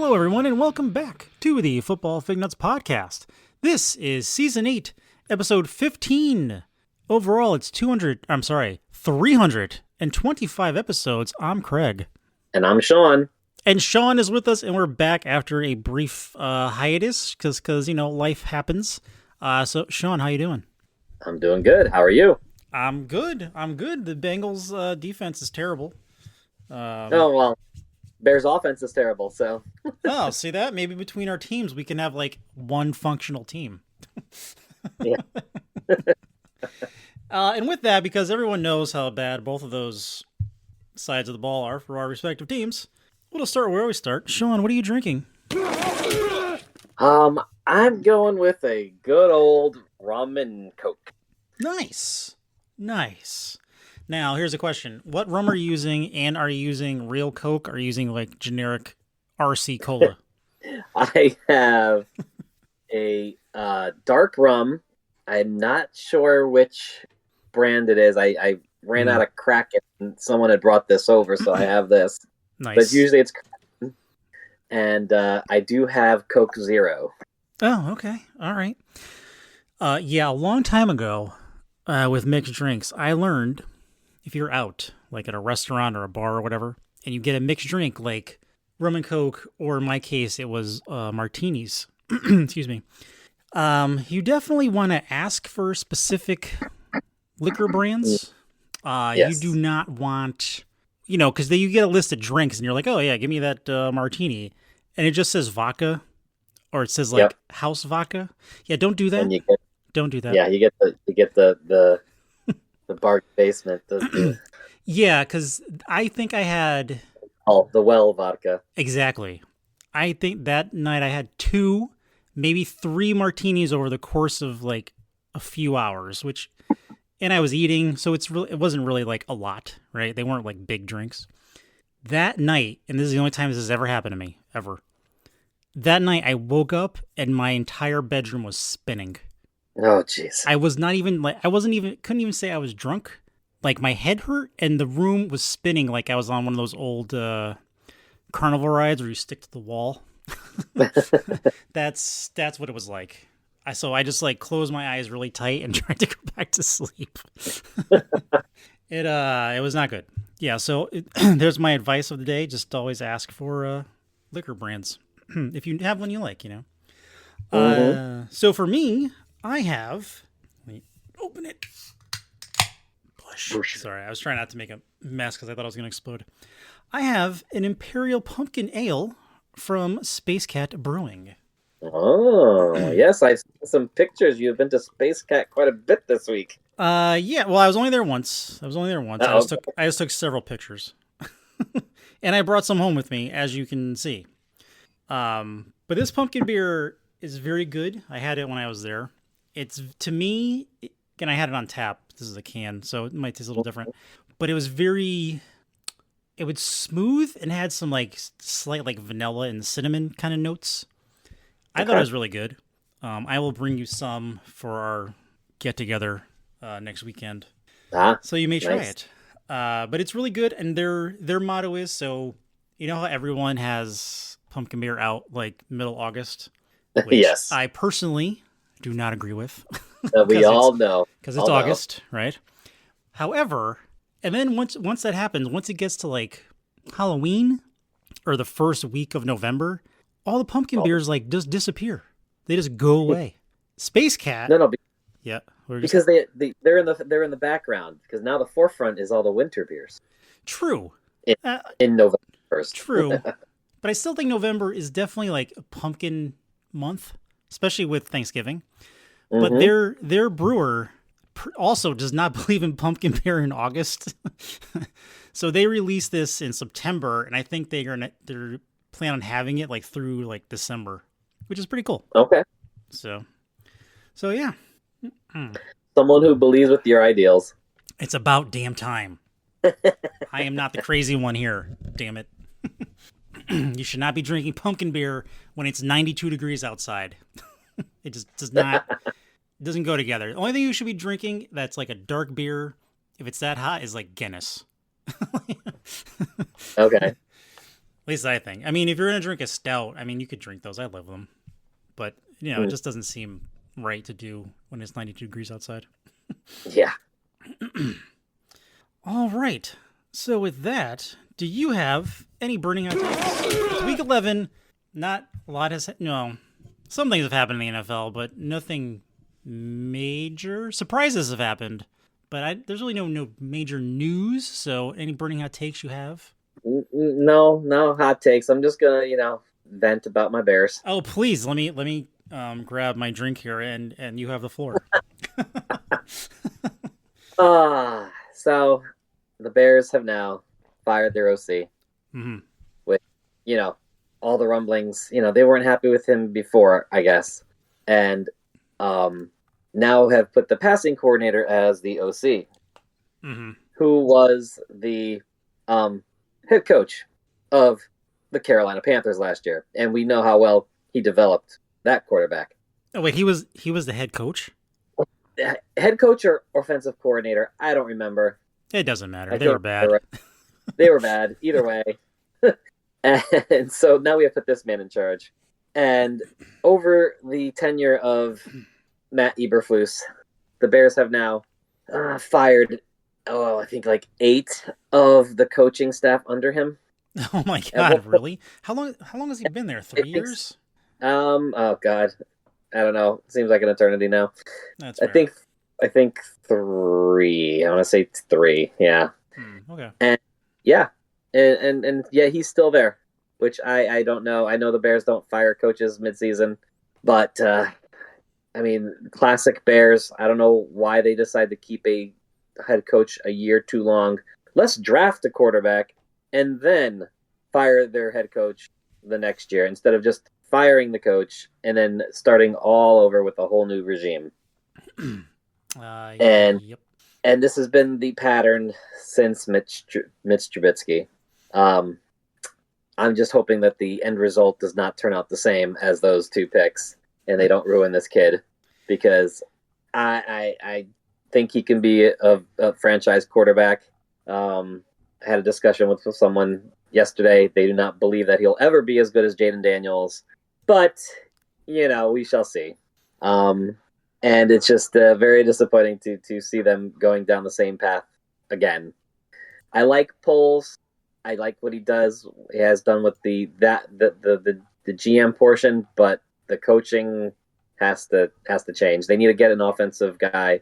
Hello, everyone, and welcome back to the Football Fignuts podcast. This is Season 8, Episode 15. Overall, it's 325 episodes. I'm Craig. And I'm Sean. And Sean is with us, and we're back after a brief hiatus, because life happens. So, Sean, how you doing? I'm doing good. How are you? I'm good. The Bengals defense is terrible. Bears offense is terrible, so. Oh, see that? Maybe between our teams, we can have, one functional team. Yeah. And with that, because everyone knows how bad both of those sides of the ball are for our respective teams, we'll start where we start. Sean, what are you drinking? I'm going with a good old rum and Coke. Nice. Now, here's a question. What rum are you using, and are you using real Coke, or are you using, generic RC Cola? I have a dark rum. I'm not sure which brand it is. I ran out of Kraken, and someone had brought this over, so I have this. Nice. But usually it's Kraken. And I do have Coke Zero. Oh, okay. All right. A long time ago, with mixed drinks, I learned if you're out, at a restaurant or a bar or whatever, and you get a mixed drink like rum and Coke, or in my case, it was martinis, excuse me, you definitely want to ask for specific liquor brands. Yes. You do not want, because you get a list of drinks, and you're like, oh, yeah, give me that martini, and it just says vodka, or it says, house vodka. Yeah, don't do that. Don't do that. Yeah, you get the bar basement. Yeah, because I think I had... the well vodka. Exactly. I think that night I had 2, maybe 3 martinis over the course of, a few hours, and I was eating, so it wasn't really, a lot, right? They weren't, big drinks. That night, and this is the only time this has ever happened to me, ever. That night, I woke up, and my entire bedroom was spinning. Oh, jeez. I was not even, couldn't even say I was drunk. My head hurt, and the room was spinning like I was on one of those old carnival rides where you stick to the wall. That's what it was like. So I just, closed my eyes really tight and tried to go back to sleep. It was not good. Yeah, so there's my advice of the day. Just always ask for liquor brands. If you have one you like, So for me, I have... Let me open it. Bush. Sorry, I was trying not to make a mess because I thought I was going to explode. I have an Imperial Pumpkin Ale from Space Cat Brewing. Oh, yes, I saw some pictures. You've been to Space Cat quite a bit this week. Yeah, well, I was only there once. I just took several pictures. And I brought some home with me, as you can see. But this pumpkin beer is very good. I had it when I was there. It's, to me, and I had it on tap. This is a can, so it might taste a little different. But it was smooth and had some slight vanilla and cinnamon kind of notes. I thought it was really good. I will bring you some for our get together next weekend. So you may try it. But it's really good, and their motto is, so you know how everyone has pumpkin beer out middle August? Which yes. I personally do not agree with. We all know. Because it's August, right? However, and then once that happens, once it gets to Halloween or the first week of November, all the pumpkin beers just disappear. They just go away. Space Cat. No. Yeah. Because they're in the background. Because now the forefront is all the winter beers. True. In November 1st. True. But I still think November is definitely a pumpkin month, especially with Thanksgiving. But their brewer also does not believe in pumpkin beer in August. So they released this in September, and I think they're plan on having it through December, which is pretty cool. Okay. So yeah. Someone who believes with your ideals. It's about damn time. I am not the crazy one here. Damn it. You should not be drinking pumpkin beer when it's 92 degrees outside. It just does not... doesn't go together. The only thing you should be drinking that's a dark beer, if it's that hot, is Guinness. Okay. least I think. I mean, if you're gonna drink a stout, I mean, you could drink those. I love them, but it Mm, just doesn't seem right to do when it's 92 degrees outside. yeah. All right. So with that, do you have any burning hot takes? It's week 11. Not a lot has no. Some things have happened in the NFL, but nothing major. Surprises have happened, but there's really no major news. So any burning hot takes you have? No, no hot takes. I'm just gonna, vent about my Bears. Oh, please let me grab my drink here, and you have the floor. So the Bears have now fired their OC Hmm. with, you know, all the rumblings. They weren't happy with him before, I guess, and um, now have put the passing coordinator as the OC, Hmm. who was the um, head coach of the Carolina Panthers last year, and we know how well he developed that quarterback. Oh wait, he was the head coach. Head coach or offensive coordinator, I don't remember. It doesn't matter. I They were can't bad. remember. They were bad either way. And so now we have put this man in charge. And over the tenure of Matt Eberflus, the Bears have now fired, I think like 8 of the coaching staff under him. Oh my At one god, point, really? How long has he been there? I 3 think, years? oh God, I don't know. Seems like an eternity now. That's I fair. think, I think 3. I want to say 3. Yeah. Okay. And yeah, and yeah, he's still there, which I don't know. I know the Bears don't fire coaches midseason, but I mean, classic Bears. I don't know why they decide to keep a head coach a year too long. Let's draft a quarterback and then fire their head coach the next year instead of just firing the coach and then starting all over with a whole new regime. And Yep. and this has been the pattern since Mitch Trubisky. Um, I'm just hoping that the end result does not turn out the same as those 2 picks, and they don't ruin this kid, because I think he can be a franchise quarterback. I had a discussion with someone yesterday. They do not believe that he'll ever be as good as Jaden Daniels, but we shall see. And it's just very disappointing to see them going down the same path again. I like Poles. I like what he has done with the GM portion, but the coaching has to change. They need to get an offensive guy.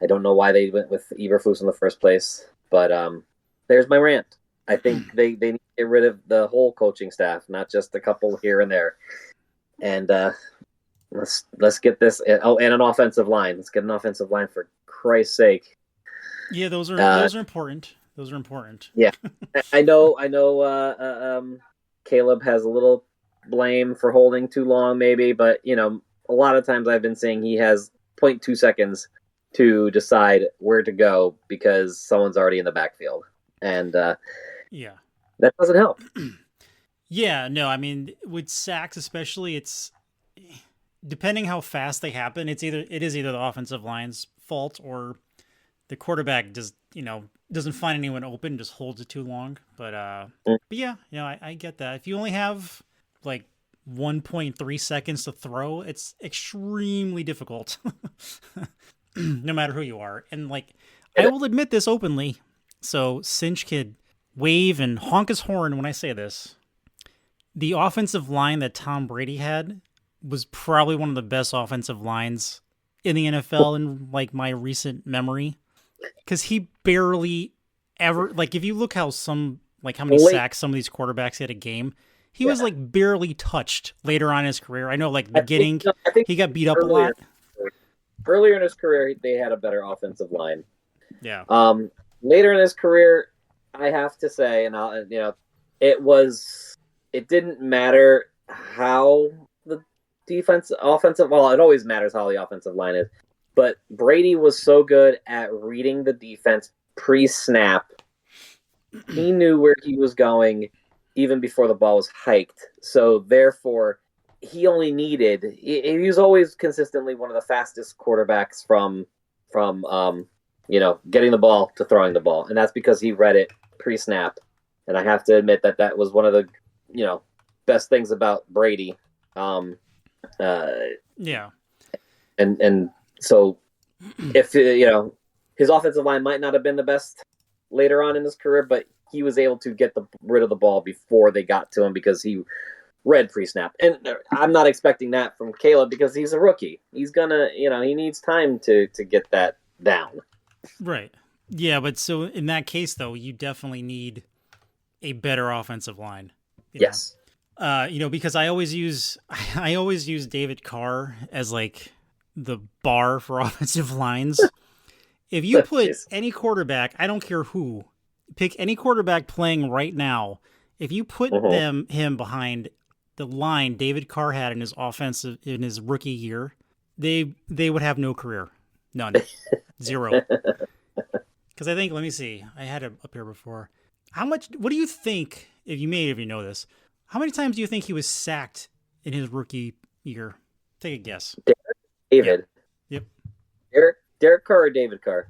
I don't know why they went with Eberflus in the first place, but there's my rant. I think they need to get rid of the whole coaching staff, not just a couple here and there. And let's get this. Oh, and an offensive line. Let's get an offensive line, for Christ's sake. Yeah, those are important. Those are important. Yeah, I know. Caleb has a little blame for holding too long, maybe, but a lot of times I've been saying he has zero point 0.2 seconds to decide where to go because someone's already in the backfield, and Yeah. that doesn't help. Yeah, no, I mean with sacks especially, it's depending how fast they happen, it is either the offensive line's fault or the quarterback doesn't find anyone open, just holds it too long. But yeah, I get that. If you only have like 1.3 seconds to throw, it's extremely difficult. No matter who you are. And like I will admit this openly, so Cinch could wave and honk his horn when I say this. The offensive line that Tom Brady had was probably one of the best offensive lines in the NFL in like my recent memory, because he barely ever, like, if you look how many Late, sacks some of these quarterbacks had a game, he was yeah. like barely touched later on in his career. I know, like, I think, beginning no, I think he got beat up a earlier lot. earlier in his career they had a better offensive line. Yeah. Later in his career, I have to say, and it didn't matter how the offensive, well, it always matters how the offensive line is, but Brady was so good at reading the defense pre-snap. He knew where he was going even before the ball was hiked. So therefore, he was always consistently one of the fastest quarterbacks from getting the ball to throwing the ball, and that's because he read it pre-snap. and I have to admit that was one of the best things about Brady. Yeah. And so if his offensive line might not have been the best later on in his career, but he was able to get rid of the ball before they got to him because he read pre-snap. And I'm not expecting that from Caleb because he's a rookie. He's gonna, he needs time to get that down. Right. Yeah, but so in that case though, you definitely need a better offensive line. Yes. Because I always use David Carr as like the bar for offensive lines. If you put any quarterback, I don't care who, pick any quarterback playing right now. If you put him behind the line David Carr had in his rookie year, they would have no career, none, zero. Because I think, let me see, I had it up here before. What do you think? If you know this, how many times do you think he was sacked in his rookie year? Take a guess. David. Yep. Derek Carr or David Carr?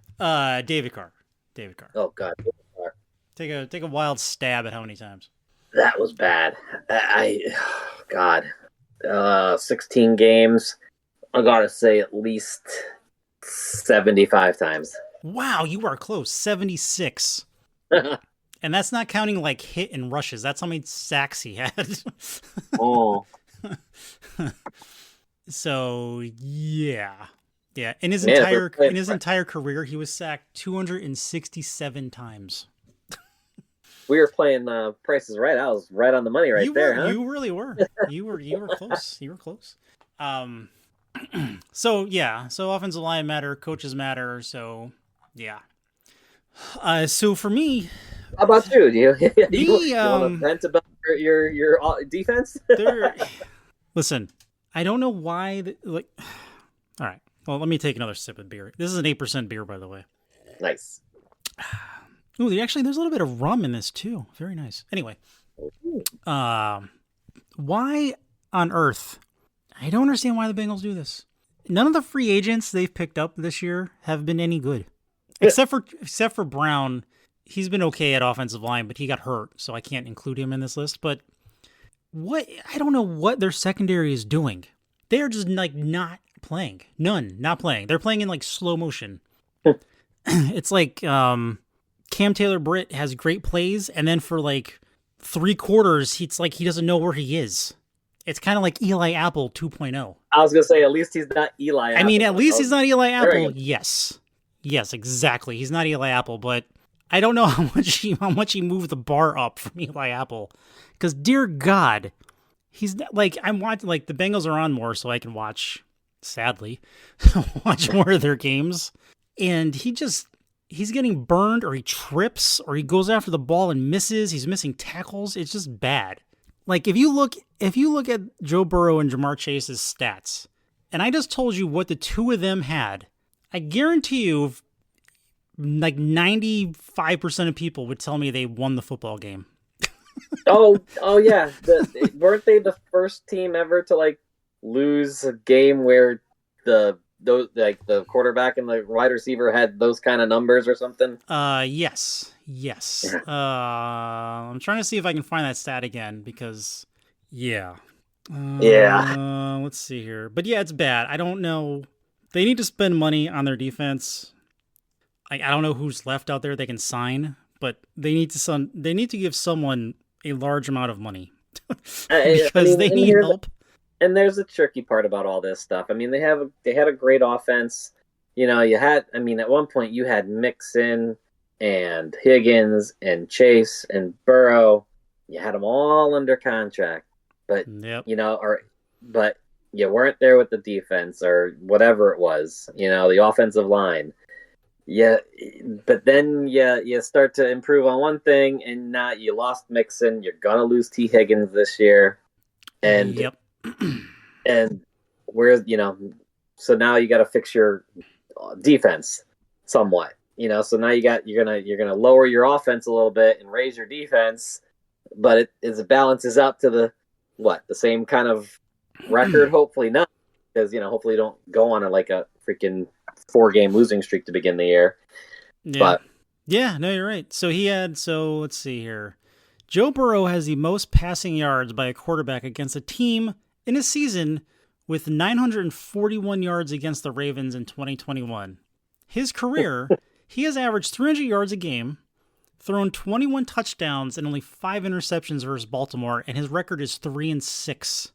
David Carr. David Carr. Oh God. David Carr. Take a wild stab at how many times. That was bad. 16 games. I gotta say at least 75 times. Wow, you are close. 76. And that's not counting like hit and rushes. That's how many sacks he had. Oh. So yeah. In his entire career, he was sacked 267 times. We were playing Price is Right. I was right on the money there, huh? You really were. You were close. You were close. So offensive line matter, coaches matter. So yeah. So for me, how about you? Do you want to vent about your defense? Listen, I don't know why. All right. Well, let me take another sip of beer. This is an 8% beer, by the way. Nice. Ooh, there's a little bit of rum in this too. Very nice. Anyway, why on earth? I don't understand why the Bengals do this. None of the free agents they've picked up this year have been any good, except for Brown. He's been okay at offensive line, but he got hurt, so I can't include him in this list. But I don't know what their secondary is doing. They are just like not playing. Not playing. They're playing in like slow motion. It's like Cam Taylor-Britt has great plays, and then for like 3 quarters, it's like he doesn't know where he is. It's kind of like Eli Apple 2.0. I was gonna say at least he's not Eli Apple. I mean, at least he's not Eli Apple. Yes, exactly. He's not Eli Apple, but I don't know how much he moved the bar up from Eli Apple. Because dear God, he's like, I'm watching, like the Bengals are on more, so I can watch. Sadly, watch more of their games, and he's getting burned, or he trips, or he goes after the ball and misses. He's missing tackles. It's just bad. Like if you look at Joe Burrow and Jamar Chase's stats, and I just told you what the two of them had, I guarantee you, like 95% of people would tell me they won the football game. oh yeah, weren't they the first team ever to like lose a game where the quarterback and the wide receiver had those kind of numbers or something? Yes. I'm trying to see if I can find that stat again because let's see here. But yeah, it's bad. I don't know. They need to spend money on their defense. I don't know who's left out there they can sign, but they need to give someone a large amount of money because they need help. And there's a tricky part about all this stuff. I mean, they had a great offense. At one point you had Mixon and Higgins and Chase and Burrow. You had them all under contract, but but you weren't there with the defense or whatever it was. The offensive line. Yeah, but then you start to improve on one thing, and now you lost Mixon. You're gonna lose T. Higgins this year, and and so now you got to fix your defense somewhat. So now you're gonna lower your offense a little bit and raise your defense, but it balances up to the same kind of record. Hopefully not, because hopefully you don't go on a freaking 4-game losing streak to begin the year. Yeah. But no, you're right. So let's see here. Joe Burrow has the most passing yards by a quarterback against a team in a season with 941 yards against the Ravens in 2021. His career, he has averaged 300 yards a game, thrown 21 touchdowns and only 5 interceptions versus Baltimore, and his record is 3-6.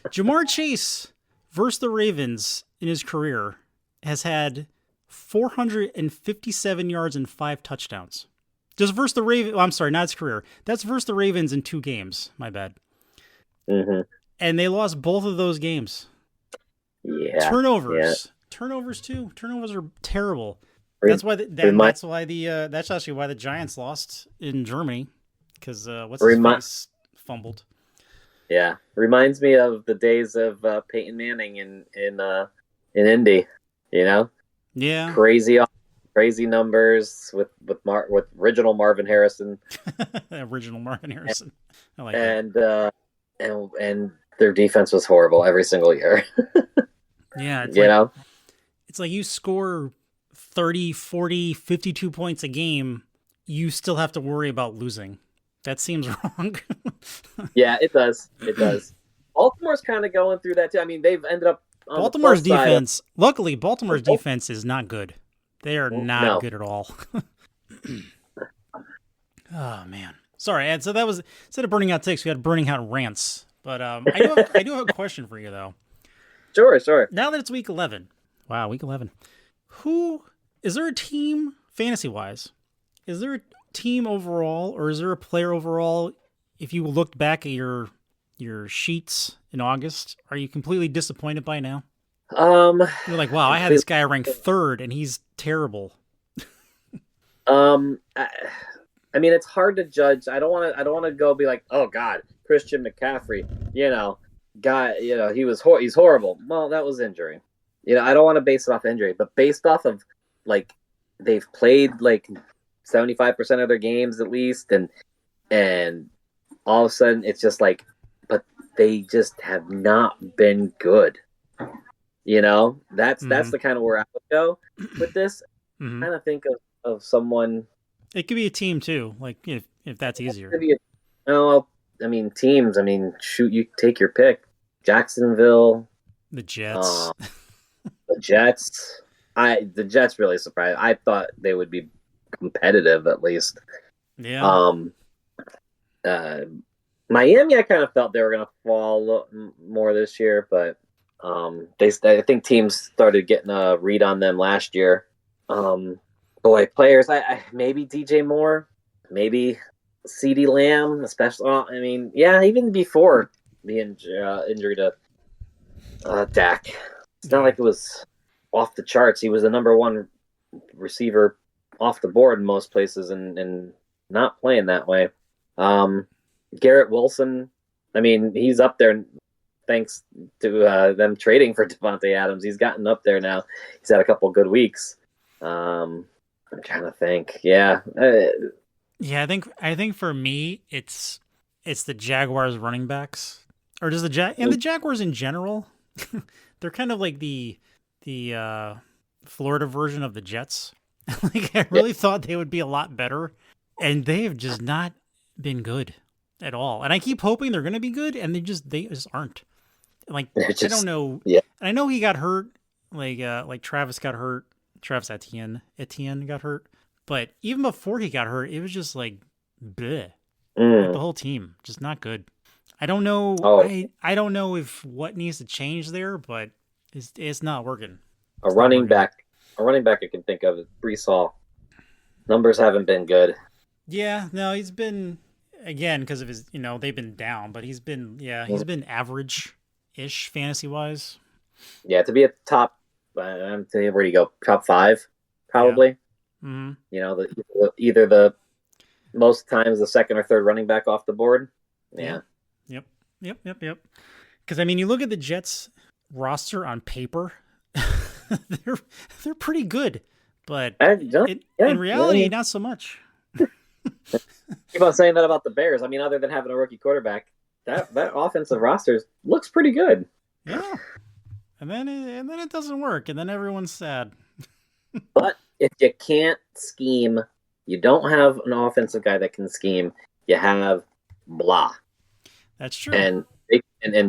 Jamar Chase versus the Ravens in his career has had 457 yards and 5 touchdowns. Just versus the Ravens. I'm sorry, not his career. That's versus the Ravens in 2 games. My bad. Mm-hmm. And they lost both of those games. Yeah. Turnovers. Yeah. Turnovers too. Turnovers are terrible. That's why. That's actually why the Giants lost in Germany, because what's his face fumbled. Yeah, reminds me of the days of Peyton Manning in Indy. You know. Yeah. Crazy numbers with original Marvin Harrison. Original Marvin Harrison. I like that. And their defense was horrible every single year. Yeah, it's like you score 30, 40, 52 points a game, you still have to worry about losing. That seems wrong. Yeah, it does. Baltimore's kind of going through that too. I mean, they've ended up on Baltimore's defense. Luckily, Baltimore's defense is not good. They are not good at all. Oh man, sorry, Ed. So that was, instead of burning out takes, we had burning out rants. But I do have a question for you though. Sure. Now that it's week 11, wow, week 11. Who is there a team fantasy wise? Is there a team overall, or is there a player overall? If you looked back at your sheets in August, are you completely disappointed by now? You're like, wow, I had this guy ranked 3rd, and he's terrible. I mean, it's hard to judge. I don't want to go be like, oh God, Christian McCaffrey, he's horrible. Well, that was injury. I don't want to base it off injury, but based off of like they've played like 75% of their games at least, and all of a sudden it's just like, but they just have not been good. That's the kind of where I would go with this. Mm-hmm. Kind of think of someone. It could be a team too, like if that's easier. Teams. Shoot, you take your pick. Jacksonville, the Jets. The Jets. The Jets really surprised. I thought they would be competitive at least. Yeah. Miami, I kind of felt they were going to fall more this year, but I think teams started getting a read on them last year. Players, I maybe DJ Moore, maybe CeeDee Lamb, especially. Even before the injury to Dak, it's not like it was off the charts. He was the number 1 receiver off the board in most places, and not playing that way. Garrett Wilson, he's up there thanks to them trading for Devontae Adams. He's gotten up there now. He's had a couple good weeks. I'm trying to think. Yeah. I think for me it's the Jaguars running backs, or does the Jaguars in general. They're kind of like the Florida version of the Jets. Like I really thought they would be a lot better, and they have just not been good at all. And I keep hoping they're going to be good, and they just aren't. Like I don't know. Yeah. And I know he got hurt. Like Travis got hurt. Travis Etienne got hurt. But even before he got hurt, it was just like bleh. Like the whole team just not good. I don't know. I don't know if what needs to change there, but it's not working. A running back I can think of is Breece Hall. Numbers haven't been good. Yeah, no, he's been, again, because of his, they've been down, but he's been average-ish fantasy-wise. Yeah, to be a top, I'm telling you, where do you go? Top 5, probably. Yeah. Mm-hmm. Either the most times the 2nd or 3rd running back off the board. Yeah. Yep. Because, you look at the Jets roster on paper, they're pretty good, but in reality, not so much. Keep on saying that about the Bears. Other than having a rookie quarterback, that offensive roster looks pretty good. Yeah, and then it doesn't work, and then everyone's sad. But if you can't scheme You don't have an offensive guy that can scheme. You have blah. That's true. And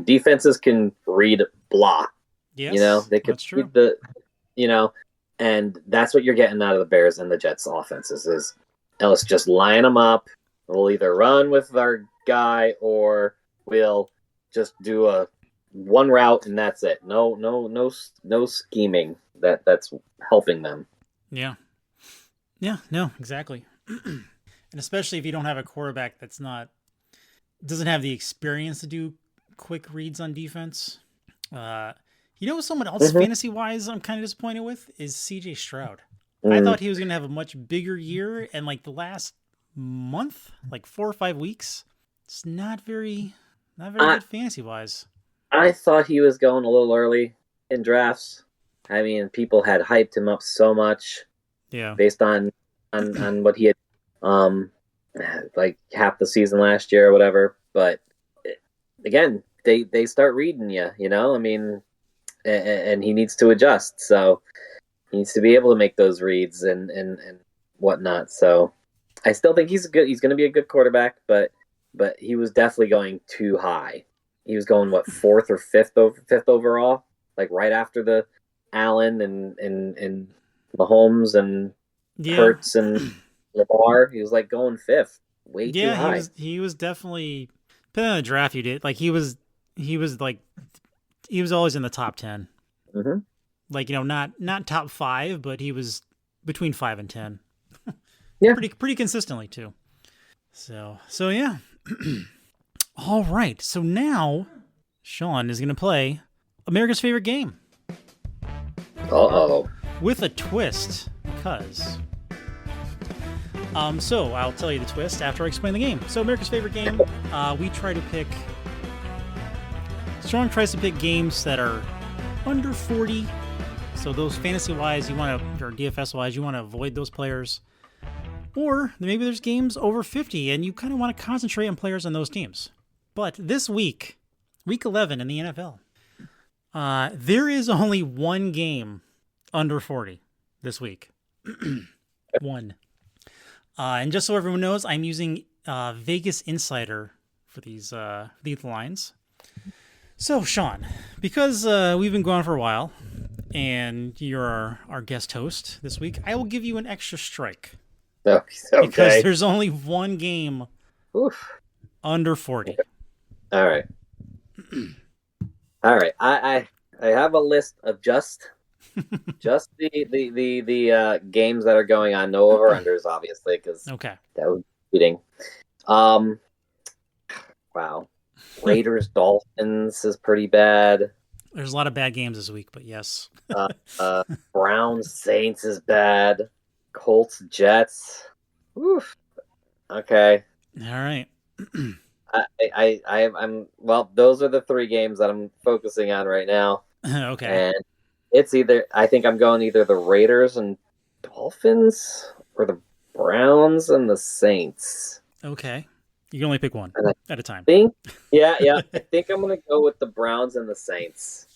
defenses can read blah. Yes, they could that's true. read and that's what you're getting out of the Bears and the Jets offenses is Ellis just line them up. We'll either run with our guy or we'll just do a one route and that's it. No scheming that's helping them. Yeah. Yeah, no, exactly. And especially if you don't have a quarterback doesn't have the experience to do quick reads on defense. Someone else fantasy wise I'm kind of disappointed with is CJ Stroud. I thought he was going to have a much bigger year, and like the last month, like 4 or 5 weeks, it's not very good fantasy wise. I thought he was going a little early in drafts. I mean, people had hyped him up so much, based on what he had, like half the season last year or whatever. But again, they start reading you, I mean, and he needs to adjust. So he needs to be able to make those reads and whatnot. So I still think he's going to be a good quarterback, but he was definitely going too high. He was going fourth or fifth overall, like right after the Allen and Mahomes and Hurts and Lamar. He was like going fifth, way too high. He was definitely, depending on the draft you did, like he was always in the top 10. Mm-hmm. Like, not top 5, but he was between 5 and 10. Yeah, pretty consistently too. So yeah. All right. So now Sean is going to play America's favorite game. Uh-oh. With a twist, because so I'll tell you the twist after I explain the game. So America's favorite game, Sean tries to pick games that are under 40. So those fantasy-wise, or DFS-wise, you want to avoid those players. Or maybe there's games over 50, and you kind of want to concentrate on players on those teams. But this week, week 11 in the NFL, there is only one game under 40 this week. One. And just so everyone knows, I'm using Vegas Insider for these lines. So, Sean, because we've been going for a while, and you're our guest host this week, I will give you an extra strike. Okay. Because there's only one game under 40. All right. All right. I have a list of just the games that are going on. No over unders, obviously, because that would be cheating. Wow. Raiders Dolphins is pretty bad. There's a lot of bad games this week, but yes. Browns Saints is bad. Colts Jets. Oof. Okay. All right. I'm well. Those are the 3 games that I'm focusing on right now. Okay. And it's I think I'm going either the Raiders and Dolphins or the Browns and the Saints. Okay. You can only pick one at a time. I think I'm going to go with the Browns and the Saints.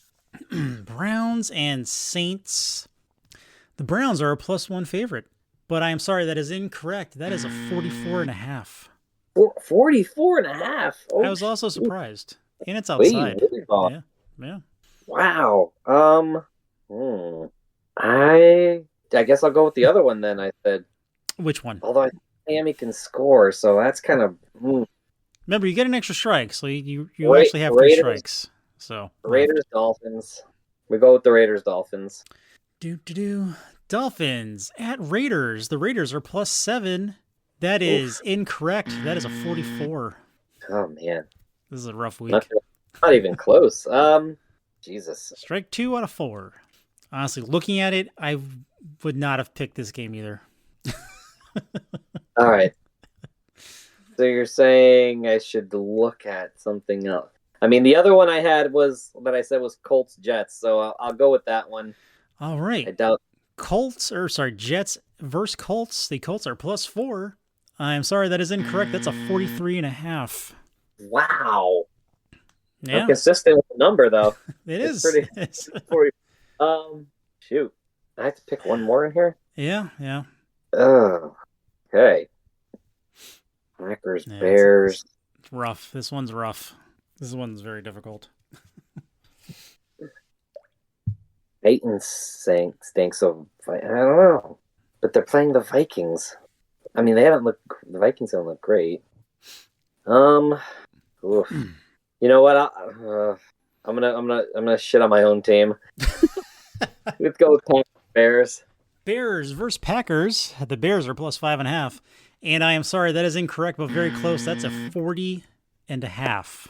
Browns and Saints. The Browns are a +1 favorite, but I am sorry, that is incorrect. That is a 44.5. 44.5. Oh, I was also surprised, and it's outside. Yeah. Wow. I guess I'll go with the other one then. I said. Which one? Although I think Miami can score, so that's kind of. Remember, you get an extra strike, so you actually have 3 strikes. So Raiders Dolphins. We go with the Raiders Dolphins. Dolphins at Raiders. The Raiders are +7. That is incorrect. That is a 44. Oh man, this is a rough week. Not even close. Jesus. Strike 2 out of 4. Honestly, looking at it, I would not have picked this game either. All right. So you're saying I should look at something else? I mean, the other one I had was Colts Jets, so I'll go with that one. All right. I doubt Jets versus Colts. The Colts are +4. I'm sorry, that is incorrect. That's a 43.5. Wow. Yeah. I'm consistent with the number though. It's pretty. 40. Shoot. I have to pick one more in here. Yeah. Oh. Okay. Packers, Yeah, Bears. it's rough. This one's rough. This one's very difficult. Titans stinks of. I don't know, but they're playing the Vikings. I mean, they haven't looked. The Vikings don't look great. Oof. You know what? I'm gonna shit on my own team. Let's go with Packers, Bears. Bears versus Packers. The Bears are plus 5.5. And I am sorry, that is incorrect, but very close. That's a 40.5.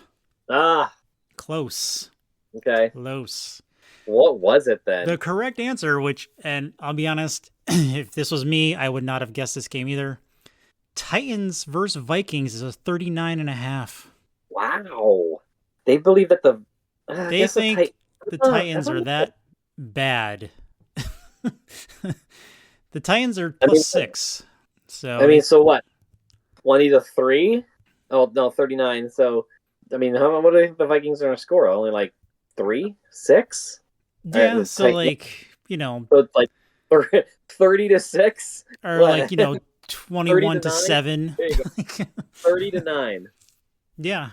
Ah, Close. okay. Close. What was it then? The correct answer, which, and I'll be honest, if this was me, I would not have guessed this game either. Titans versus Vikings is a 39.5. Wow. They believe that They think the Titans are that bad. The Titans are plus 6. So I mean, so what? 20-3? Oh no, 39. So I mean, what do you think the Vikings are gonna score? Only like 3, 6? Yeah, so like, so it's like 30-6, or like 21-7. 30-9. Yeah.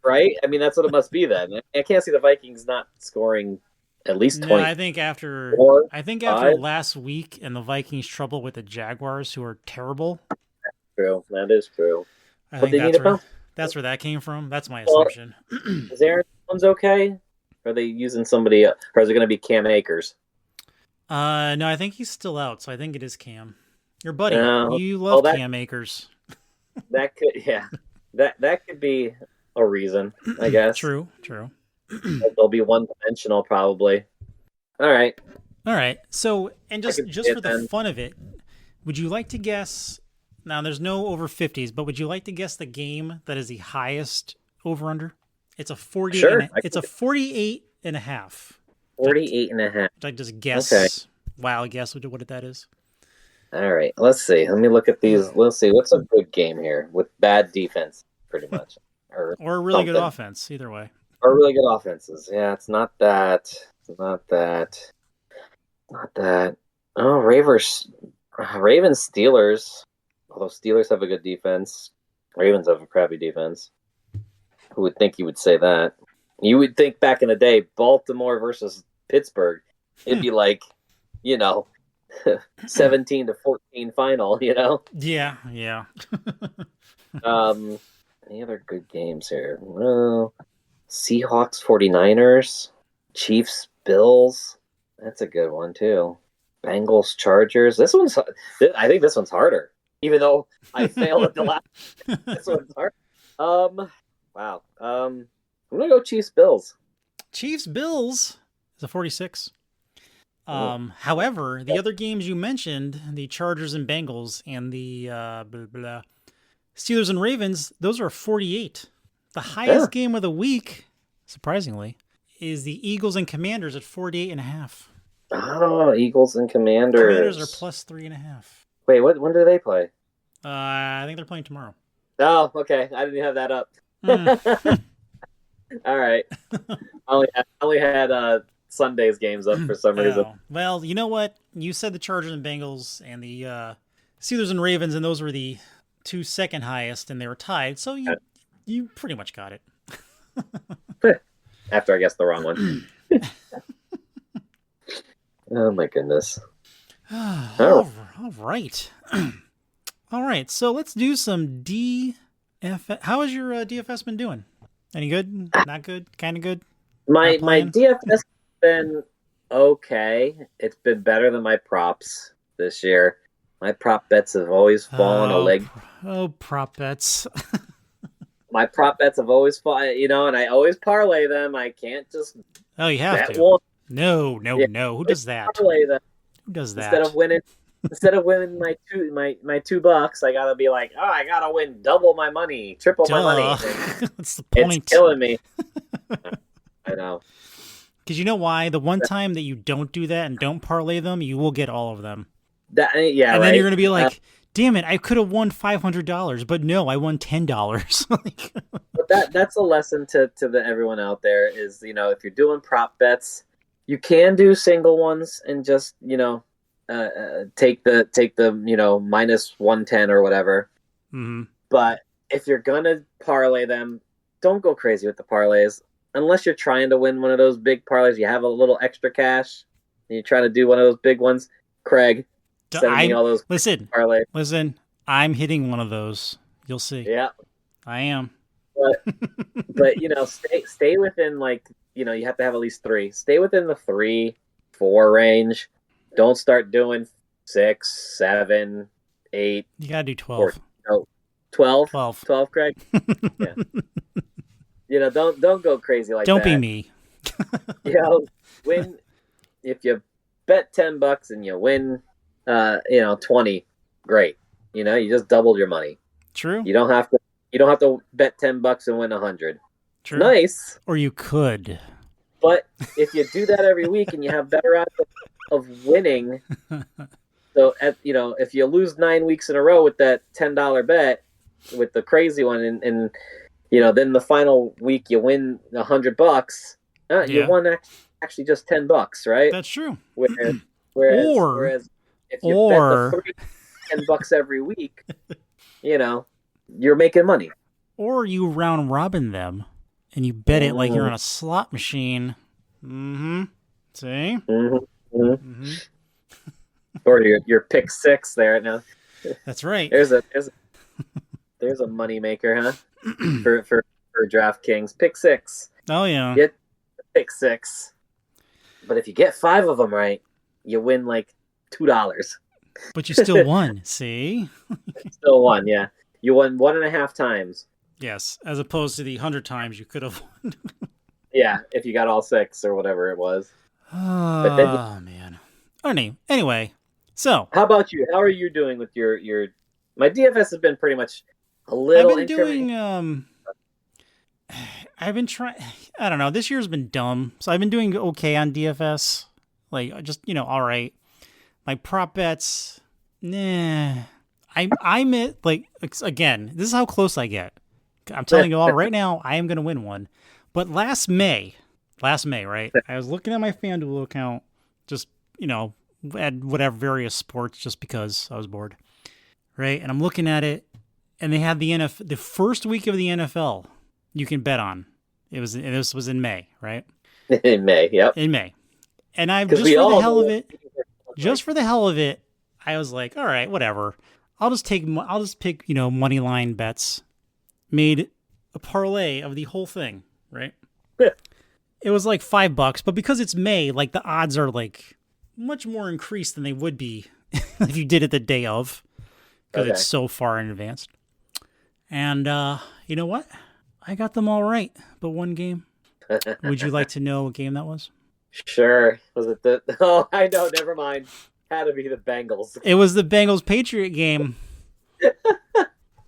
Right? I mean, that's what it must be then. I can't see the Vikings not scoring at least 20. No, I think after last week and the Vikings' trouble with the Jaguars, who are terrible. True, that is true. I think that's where that came from. That's my assumption. Is Aaron Jones okay? Or are they using somebody else? Or is it going to be Cam Akers? No, I think he's still out, so I think it is Cam. Your buddy. You love Cam Akers. That could, yeah. That could be a reason, I guess. True. They'll be one-dimensional, probably. All right. So, and just for the fun of it, would you like to guess? Now, there's no over 50s, but would you like to guess the game that is the highest over/under? It's a 40. Sure. It's a 48.5. 48.5. I just guess. Okay. Wild guess what that is. All right. Let's see. Let me look at these. Let's see. What's a good game here with bad defense, pretty much, or a really good offense. Either way. Or really good offenses. Yeah, it's not that. Oh, Ravens, Steelers. Although Steelers have a good defense, Ravens have a crappy defense. Who would think you would say that? You would think back in the day, Baltimore versus Pittsburgh, it'd be like, 17-14 final. Yeah. Any other good games here? Well, Seahawks, 49ers, Chiefs, Bills. That's a good one too. Bengals, Chargers. I think this one's harder. Even though I failed at the last. This one's hard. Wow. I'm gonna go Chiefs, Bills. Chiefs, Bills is a 46. However, the other games you mentioned, the Chargers and Bengals, and the Steelers and Ravens, those are 48. The highest game of the week, surprisingly, is the Eagles and Commanders at 48.5. Oh, Eagles and Commanders. Commanders are plus 3.5. Wait, when do they play? I think they're playing tomorrow. Oh, okay. I didn't have that up. All right. I only had Sunday's games up for some reason. Well, you know what? You said the Chargers and Bengals and the Steelers and Ravens, and those were the 2 second highest, and they were tied. So you pretty much got it. After I guessed the wrong one. Oh my goodness. All right. All right. So let's do some DFS. How has your DFS been doing? Any good? Not good? Kind of good? My DFS has been okay. It's been better than my props this year. My prop bets have always fallen a leg. Prop bets. My prop bets have always fallen, and I always parlay them. I can't just. Oh, you have to. One. No. Who does that? Parlay them. Who does that? Instead of winning my $2, I gotta be like, I gotta win double my money, triple my money. That's the point. It's killing me. I know. Because you know why? The one time that you don't do that and don't parlay them, you will get all of them. And then you're gonna be like, damn it, I could have won $500, but no, I won $10. But that's a lesson to everyone out there is, if you're doing prop bets, you can do single ones and just, take the minus 110 or whatever. Mm-hmm. But if you're gonna parlay them, don't go crazy with the parlays unless you're trying to win one of those big parlays. You have a little extra cash and you're trying to do one of those big ones. Craig, sending me all those parlays. Listen, I'm hitting one of those. You'll see. Yeah, I am. But stay within you have to have at least 3. Stay within the 3, 4 range. Don't start doing 6, 7, 8. You gotta do 12. 12? 12. 12, Craig? Yeah. Don't go crazy like that. Don't be me. Win if you bet $10 and you win 20, great. You just doubled your money. True. You don't have to bet $10 and win 100. True. Nice. Or you could. But if you do that every week and you have better odds of winning, so if you lose 9 weeks in a row with that $10 bet with the crazy one, and then the final week you win $100, you won actually just $10, right? That's true. Whereas if you bet the $10 every week, you're making money. Or you round robin them and you bet it like you're on a slot machine. Mm-hmm. See? Mm-hmm. Mm-hmm. Or your pick 6 there now. That's right. There's a money maker, huh? for DraftKings. Pick 6. Oh yeah. Get pick 6. But if you get 5 of them right, you win like $2. But you still won. See? Still won, yeah. You won 1.5 times. Yes, as opposed to the 100 times you could have won. Yeah, if you got all 6 or whatever it was. Oh, man. Anyway, so. How about you? How are you doing with your... My DFS has been pretty much a little... I've been trying... I don't know. This year's been dumb. So I've been doing okay on DFS. Like, just, all right. My prop bets... Nah. I'm at, again, this is how close I get. I'm telling you all right now, I am going to win one. But last May, right? I was looking at my FanDuel account, just, at whatever various sports, just because I was bored, right? And I'm looking at it, and they had the first week of the NFL you can bet on. This was in May, right? In May, yep. In May. And just for the hell of it, I was like, all right, whatever. I'll just pick, money line bets. Made a parlay of the whole thing, right? Yeah. It was like $5, but because it's May, like the odds are like much more increased than they would be if you did it the day of, because it's so far in advance. And you know what? I got them all right, but one game. Would you like to know what game that was? Sure. Was it Oh, I know. Never mind. Had to be the Bengals. It was the Bengals-Patriot game.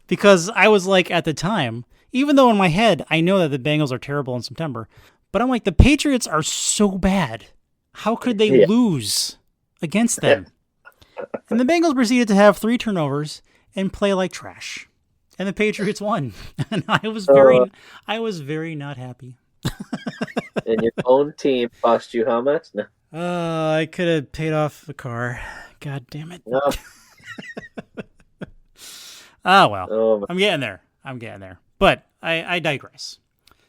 Because I was like, at the time, even though in my head, I know that the Bengals are terrible in September, but I'm like, the Patriots are so bad. How could they lose against them? And the Bengals proceeded to have 3 turnovers and play like trash. And the Patriots won. And I was very not happy. And your own team cost you how much? No. I could have paid off the car. God damn it. No. Oh, well. I'm getting there. But I digress.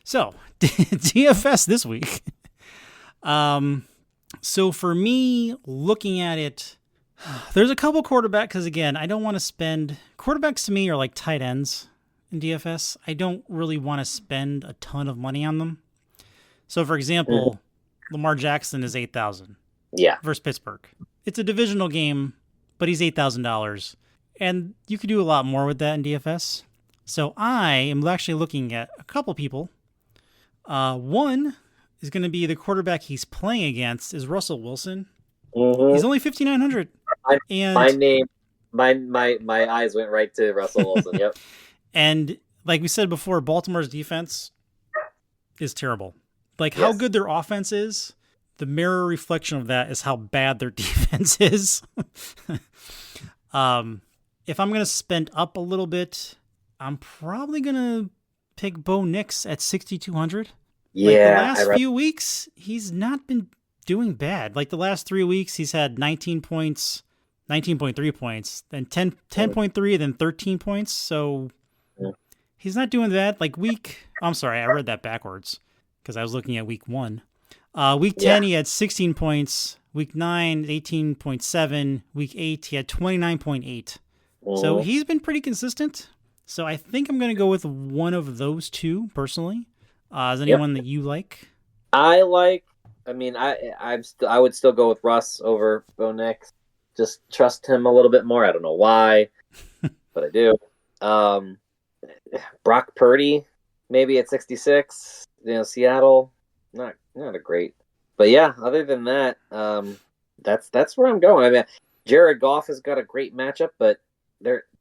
So, DFS this week. So for me, looking at it, there's a couple quarterbacks, because again, I don't want to spend... Quarterbacks to me are like tight ends in DFS. I don't really want to spend a ton of money on them. So for example... Lamar Jackson is $8,000. Yeah. Versus Pittsburgh. It's a divisional game, but he's $8,000. And you could do a lot more with that in DFS. So I am actually looking at a couple people. One is going to be the quarterback he's playing against is Russell Wilson. Mm-hmm. He's only $5,900. My eyes went right to Russell Wilson. Yep. And like we said before, Baltimore's defense is terrible. Like, how good their offense is, the mirror reflection of that is how bad their defense is. If I'm going to spend up a little bit, I'm probably going to pick Bo Nix at 6,200. Yeah. Like, the last few weeks, he's not been doing bad. Like the last 3 weeks, he's had 19 points, 19.3 points, then 10.3, then 13 points. So he's not doing that. Like I'm sorry, I read that backwards because I was looking at week 1. Week 10, he had 16 points. Week 9, 18.7. Week 8, he had 29.8. So he's been pretty consistent. So I think I'm going to go with one of those two personally. Is anyone that you like? I would still go with Russ over Bo Nix. Just trust him a little bit more. I don't know why, but I do. Brock Purdy, maybe at 66. Seattle, not a great. But yeah, other than that, that's where I'm going. I mean, Jared Goff has got a great matchup, but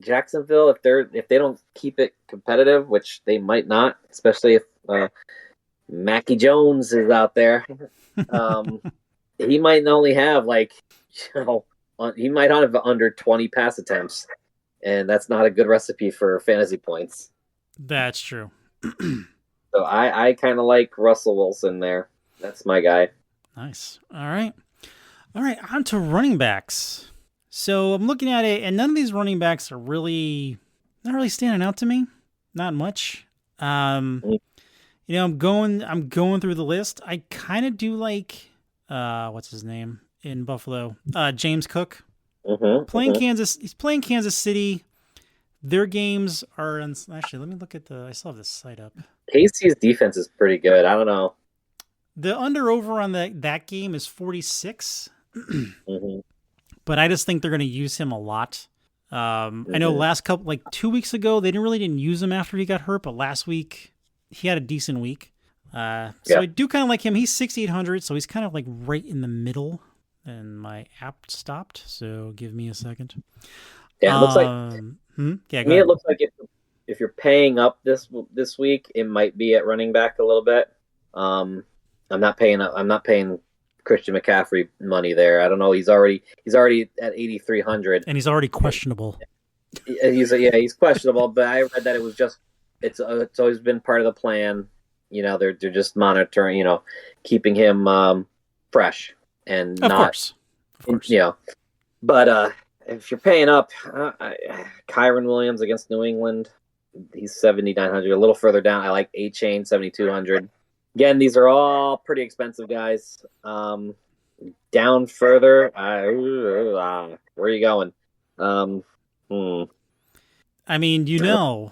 Jacksonville, if they don't keep it competitive, which they might not, especially if Mackie Jones is out there, he might only have he might have under 20 pass attempts, and that's not a good recipe for fantasy points. That's true. So I kind of like Russell Wilson there. That's my guy. Nice. All right, on to running backs. So I'm looking at it, and none of these running backs are not really standing out to me. Not much. I'm going through the list. I kind of do like what's his name in Buffalo? James Cook. Kansas. He's playing Kansas City. Their games are actually. Let me look at I still have this site up. KC's defense is pretty good. I don't know. The under-over on that game is 46. But I just think they're going to use him a lot. I know last 2 weeks ago, they didn't use him after he got hurt, but last week he had a decent week. So I do kind of like him. He's 6,800, so he's kind of like right in the middle. And my app stopped, so give me a second. Yeah, it looks like. Yeah, to me, it looks like if you're paying up this week, it might be at running back a little bit. I'm not paying Christian McCaffrey money there. I don't know. He's already at 8,300, and he's already questionable. He's questionable. But I read that it was just it's always been part of the plan. They're just monitoring. Keeping him fresh and of course. But if you're paying up, Kyron Williams against New England, he's 7,900. A little further down, I like A-Chain 7,200. Again, these are all pretty expensive guys. Down further, where are you going? I mean,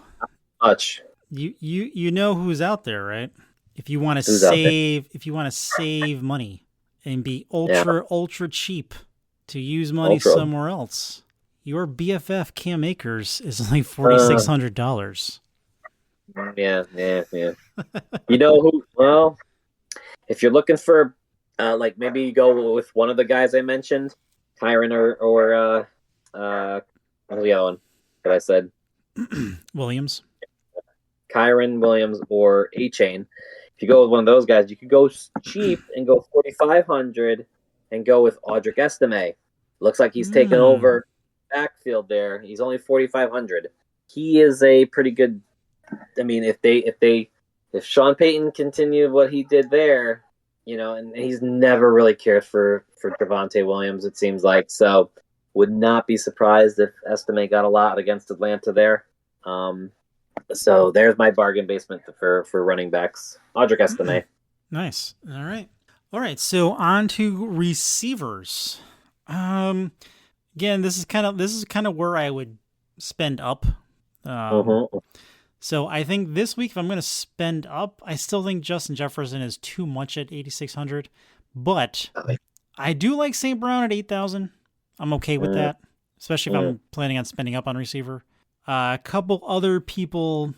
much. You know who's out there, right? If you want to save money and be ultra cheap to use money somewhere else, your BFF Cam Akers is only $4,600. Yeah. You know who? Well, if you're looking for, maybe you go with one of the guys I mentioned, Kyron or what's the other one that I said? Williams. Kyron Williams or A-Chain. If you go with one of those guys, you could go cheap and go 4,500 and go with Audric Estime. Looks like he's taken over backfield there. He's only 4,500. He is a pretty good. I mean, if Sean Payton continued what he did there, and he's never really cared for Javonte Williams, it seems like. So, would not be surprised if Estime got a lot against Atlanta there. So there's my bargain basement for running backs. Audric Estime. Nice. All right. So on to receivers. Again, this is kind of where I would spend up. So I think this week, if I'm going to spend up, I still think Justin Jefferson is too much at 8,600, but I do like St. Brown at 8,000. I'm okay with that, especially if I'm planning on spending up on receiver. A couple other people.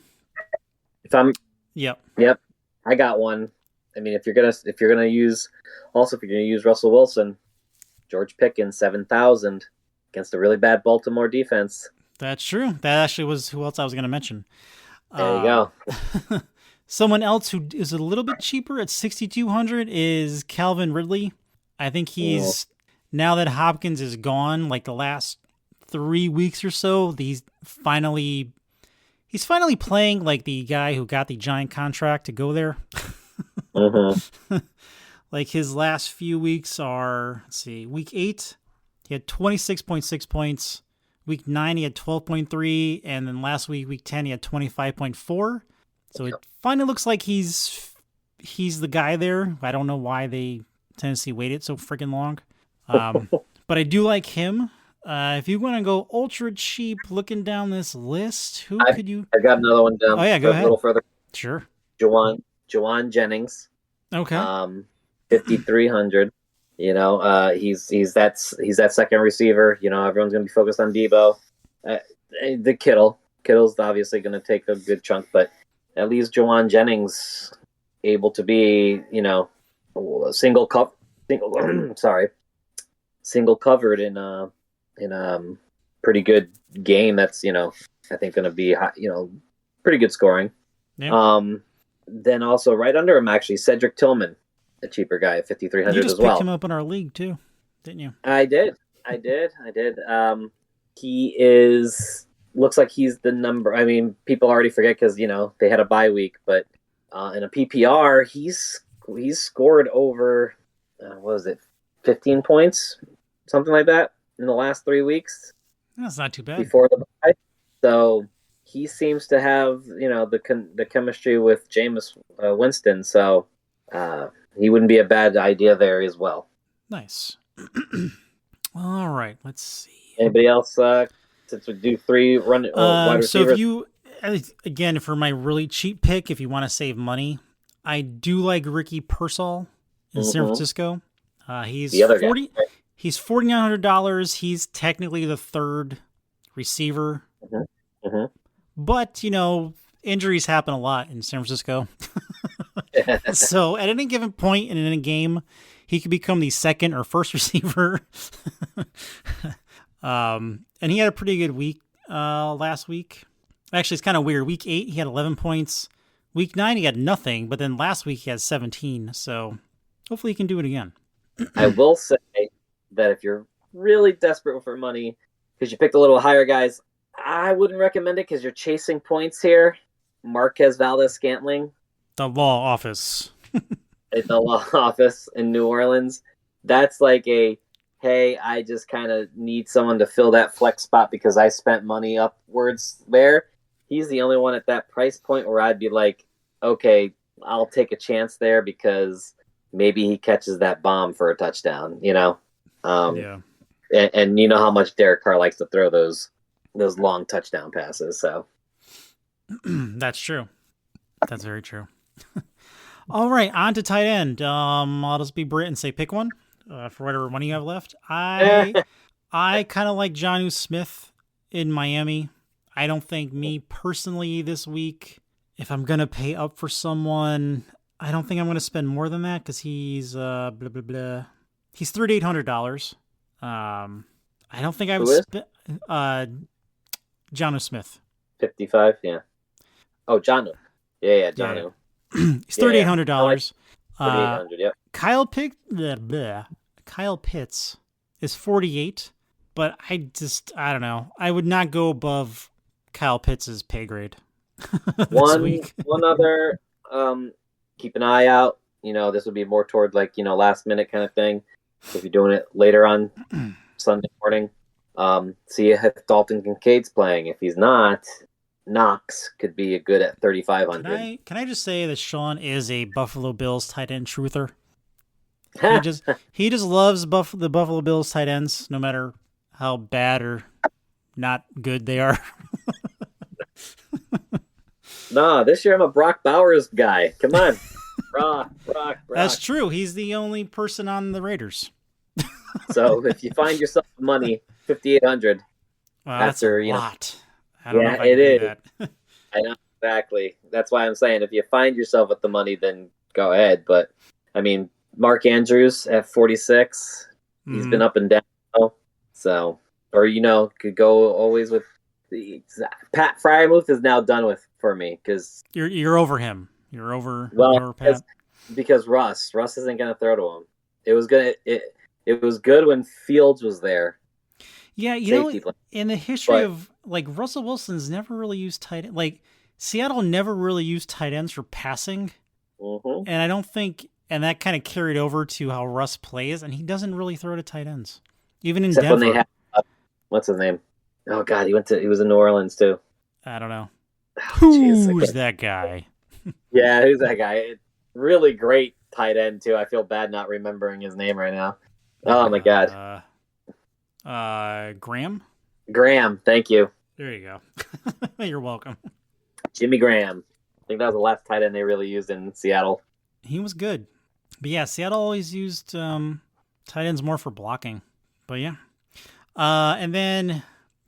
Yep. I got one. I mean, if you're gonna use Russell Wilson, George Pickens 7,000 against a really bad Baltimore defense. That's true. That actually was who else I was going to mention. There you go. Someone else who is a little bit cheaper at 6,200 is Calvin Ridley. I think he's now that Hopkins is gone, like the last 3 weeks or so, he's finally playing like the guy who got the giant contract to go there. Like his last few weeks are, let's see, week 8, he had 26.6 points. Week 9, he had 12.3. And then last week, week 10, he had 25.4. So it finally looks like he's the guy there. I don't know why Tennessee waited so freaking long. But I do like him. If you want to go ultra cheap looking down this list, could you? I got another one down. Oh, yeah, go ahead. A little further. Sure. Jawan Jennings. Okay. 5,300. You know, he's that second receiver. You know, everyone's going to be focused on Debo. The Kittle's obviously going to take a good chunk, but at least Jawan Jennings able to be, you know, single covered in a pretty good game. That's, you know, I think going to be, you know, pretty good scoring. Yeah. Then also right under him, actually, Cedric Tillman, a cheaper guy at 5,300 as well. You just picked him up in our league too, didn't you? I did. Looks like he's the number. I mean, people already forget because, you know, they had a bye week, but in a PPR, he's scored over, what was it, 15 points, something like that, in the last 3 weeks. That's not too bad. Before the bye. So he seems to have, you know, the chemistry with Jameis Winston. So he wouldn't be a bad idea there as well. Nice. All right, let's see. Anybody else? Since we do 3 wide receivers. So if you, again, for my really cheap pick, if you want to save money, I do like Ricky Pearsall in San Francisco. He's the other 40. Guy, right? He's $4,900. He's technically the third receiver, but you know, injuries happen a lot in San Francisco. So at any given point in a game, he could become the second or first receiver. And he had a pretty good week last week. Actually, it's kind of weird. Week 8, he had 11 points. Week 9, he had nothing, but then last week he had 17. So hopefully he can do it again. I will say that if you're really desperate for money, because you picked a little higher guys, I wouldn't recommend it because you're chasing points here. Marquez Valdez-Scantling. The law office. At the law office in New Orleans. That's like hey, I just kind of need someone to fill that flex spot because I spent money upwards there. He's the only one at that price point where I'd be like, okay, I'll take a chance there because maybe he catches that bomb for a touchdown, you know? Yeah. And you know how much Derek Carr likes to throw those long touchdown passes, so. That's true. That's very true. All right, on to tight end. I'll just be Brit and say pick one for whatever money you have left. I kind of like Jonnu Smith in Miami. I don't think me personally this week, if I'm going to pay up for someone, I don't think I'm going to spend more than that because he's blah, blah, blah. He's $3,800. I don't think I would spend Jonnu Smith. 55, yeah. Oh, Jonnu. Yeah, Jonnu. He's $3,800. $3,800, yep. Kyle Pitts is 48, but I don't know. I would not go above Kyle Pitts' pay grade this week. One other, keep an eye out. You know, this would be more toward like, you know, last minute kind of thing. If you're doing it later on Sunday morning, see if Dalton Kincaid's playing. If he's not, Knox could be a good at 3,500. Can I just say that Sean is a Buffalo Bills tight end truther? He just loves the Buffalo Bills tight ends, no matter how bad or not good they are. Nah, this year I'm a Brock Bowers guy. Come on. Brock. That's true. He's the only person on the Raiders. So if you find yourself money, 5,800. Well, that's a lot. I don't know if I it can is. do that. I know, exactly. That's why I'm saying if you find yourself with the money, then go ahead. But, I mean, Mark Andrews at 46, he's been up and down. So, or, you know, could go always with Pat Fryermuth is now done with for me because you're over him. You're over Pat. Because Russ isn't going to throw to him. It was good when Fields was there. Yeah, you know, in the history of like Russell Wilson's never really used tight end. Like Seattle never really used tight ends for passing, and I don't think and that kind of carried over to how Russ plays, and he doesn't really throw to tight ends, even in Except Denver. when they had what's his name? Oh God, he was in New Orleans too. I don't know. Jeez, Who's that guy? yeah, who's that guy? Really great tight end too. I feel bad not remembering his name right now. Oh my God. Graham? Graham, thank you. There you go. You're welcome. Jimmy Graham. I think that was the last tight end they really used in Seattle. He was good. But yeah, Seattle always used tight ends more for blocking. But yeah. And then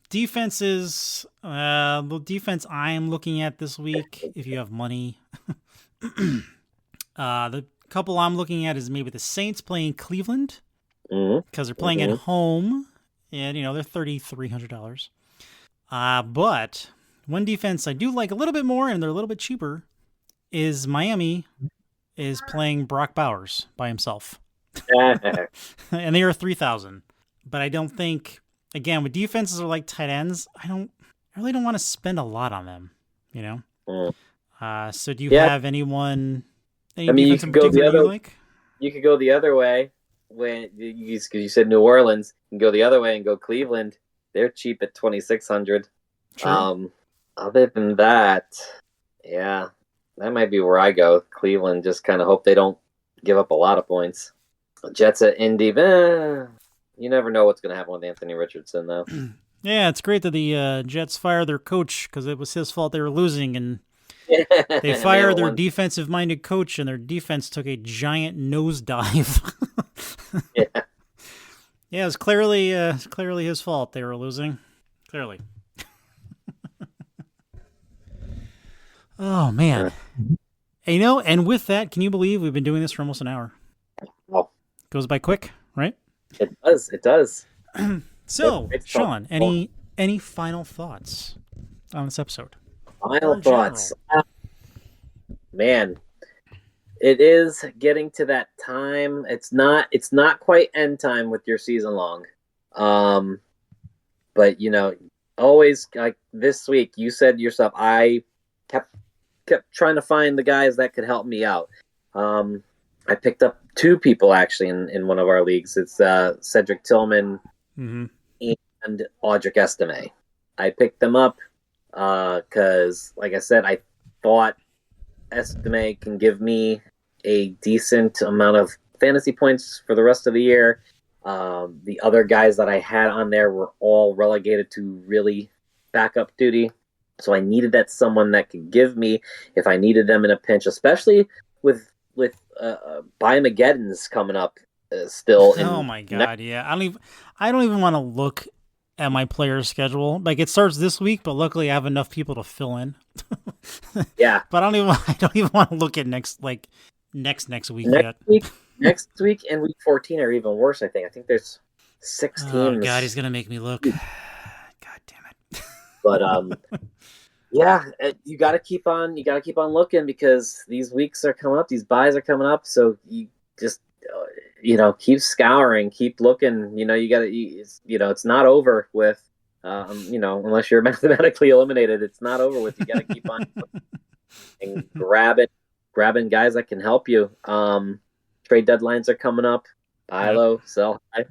defenses. The defense I am looking at this week, if you have money. The couple I'm looking at is maybe the Saints playing Cleveland. Because they're playing at home. And, they're $3,300. But one defense I do like a little bit more, and they're a little bit cheaper, is Miami is playing Brock Bowers by himself. And they are 3,000. But I don't think, again, with defenses are like tight ends, I really don't want to spend a lot on them, So do you have anyone, you could go the other, you like? You could go the other way. When you said New Orleans, you can go the other way and go Cleveland. They're cheap at 2,600. Other than that, yeah, that might be where I go. Cleveland, just kind of hope they don't give up a lot of points. Jets at Indy, you never know what's going to happen with Anthony Richardson, though. Yeah, it's great that the Jets fired their coach because it was his fault they were losing, and they fired their defensive-minded coach, and their defense took a giant nosedive. Yeah. Yeah, it's clearly his fault they were losing. Clearly. Oh, man. And, and with that, can you believe we've been doing this for almost an hour? Oh. Goes by quick, right? It does. So, Sean, any final thoughts on this episode? Final thoughts. Man, it is getting to that time. It's not quite end time with your season long. But always like this week, you said yourself, I kept trying to find the guys that could help me out. I picked up two people actually in one of our leagues. It's Cedric Tillman and Audric Estime. I picked them up because, like I said, I thought Estime can give me a decent amount of fantasy points for the rest of the year. The other guys that I had on there were all relegated to really backup duty. So I needed that someone that could give me if I needed them in a pinch, especially with Buy-Mageddon's coming up still. Oh my God, yeah. I don't even want to look at my players' schedule. Like, it starts this week, but luckily I have enough people to fill in. Yeah. But I don't even want to look at next week yet. Next week and week 14 are even worse, I think. I think there's 6 teams. Oh God, he's gonna make me look. God damn it. But yeah, you got to keep on looking because these weeks are coming up, these buys are coming up, so you just keep scouring, keep looking. You got to it's not over with unless you're mathematically eliminated, it's not over with. You got to keep on and grabbing guys that can help you. Trade deadlines are coming up. Buy low, sell high.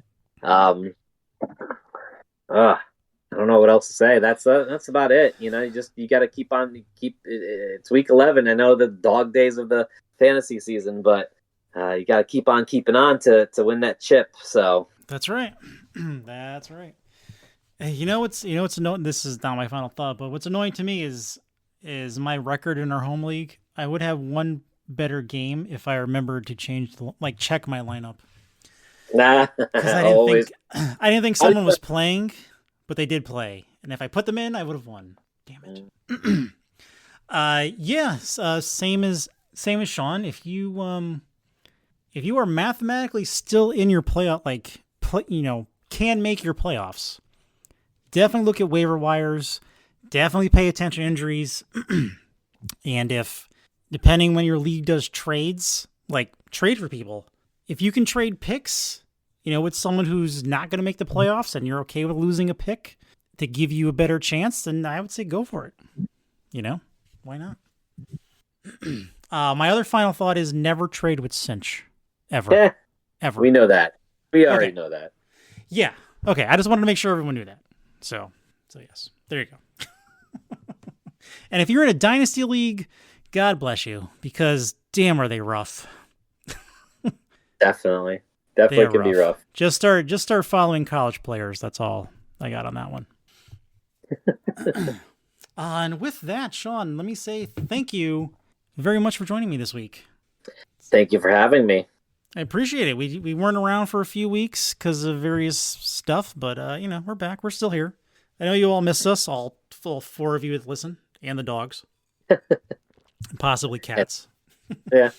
I don't know what else to say. That's about it. You got to keep. It's week 11. I know the dog days of the fantasy season, but you got to keep on keeping on to win that chip. So that's right. That's right. What's annoying. This is not my final thought, but what's annoying to me is my record in our home league. I would have one better game if I remembered to check my lineup. Nah, because I didn't think someone was playing. But they did play, and if I put them in, I would have won. Damn it. Same as Sean. If you are mathematically still in your playoff, can make your playoffs, definitely look at waiver wires. Definitely pay attention to injuries, and if depending when your league does trades, trade for people. If you can trade picks. With someone who's not going to make the playoffs and you're okay with losing a pick to give you a better chance, then I would say go for it. Why not? My other final thought is never trade with Cinch. Ever. Yeah, Ever. we know that. We already Okay. know that. Yeah. Okay. I just wanted to make sure everyone knew that. So yes. There you go. And if you're in a dynasty league, God bless you, because damn are they rough. Definitely. They Definitely are can be rough. Just start following college players. That's all I got on that one. And with that, Sean, let me say thank you very much for joining me this week. Thank you for having me. I appreciate it. We weren't around for a few weeks because of various stuff, but we're back. We're still here. I know you all missed us, all 4 of you that listen, and the dogs, and possibly cats. Yeah.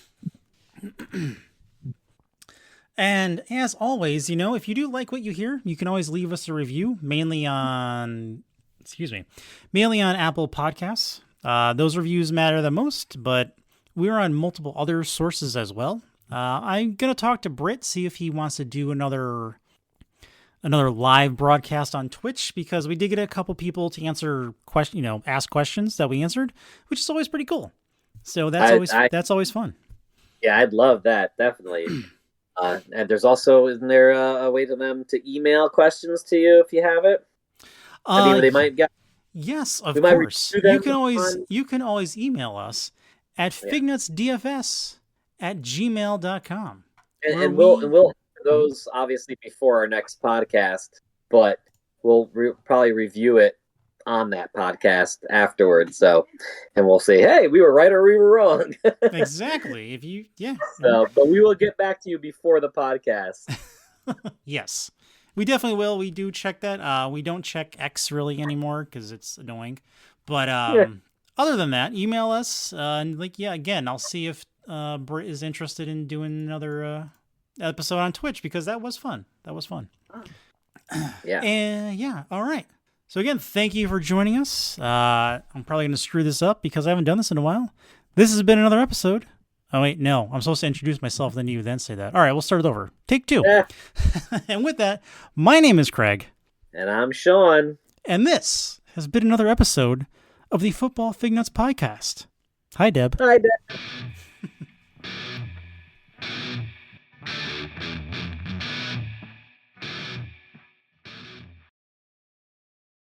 And as always, if you do like what you hear, you can always leave us a review, mainly on Apple Podcasts. Those reviews matter the most, but we're on multiple other sources as well. I'm going to talk to Britt, see if he wants to do another live broadcast on Twitch, because we did get a couple people to ask questions that we answered, which is always pretty cool. So that's always fun. Yeah, I'd love that. Definitely. And there's also, isn't there a way for them to email questions to you if you have it? I mean, they might get. Yes, of course. You can always email us at fignutsdfs@gmail.com. And we'll have those obviously before our next podcast, but we'll probably review it on that podcast afterwards. So, and we'll say, hey, we were right or we were wrong. Exactly. But we will get back to you before the podcast. Yes, we definitely will. We do check that. We don't check X really anymore because it's annoying. But other than that, email us. Again, I'll see if Britt is interested in doing another episode on Twitch, because that was fun. Yeah. And all right. So again, thank you for joining us. I'm probably going to screw this up because I haven't done this in a while. This has been another episode. Oh, wait, no. I'm supposed to introduce myself, then you then say that. All right, we'll start it over. Take 2. Yeah. And with that, my name is Craig. And I'm Sean. And this has been another episode of the Football Fignuts podcast. Hi, Deb. Hi, Deb.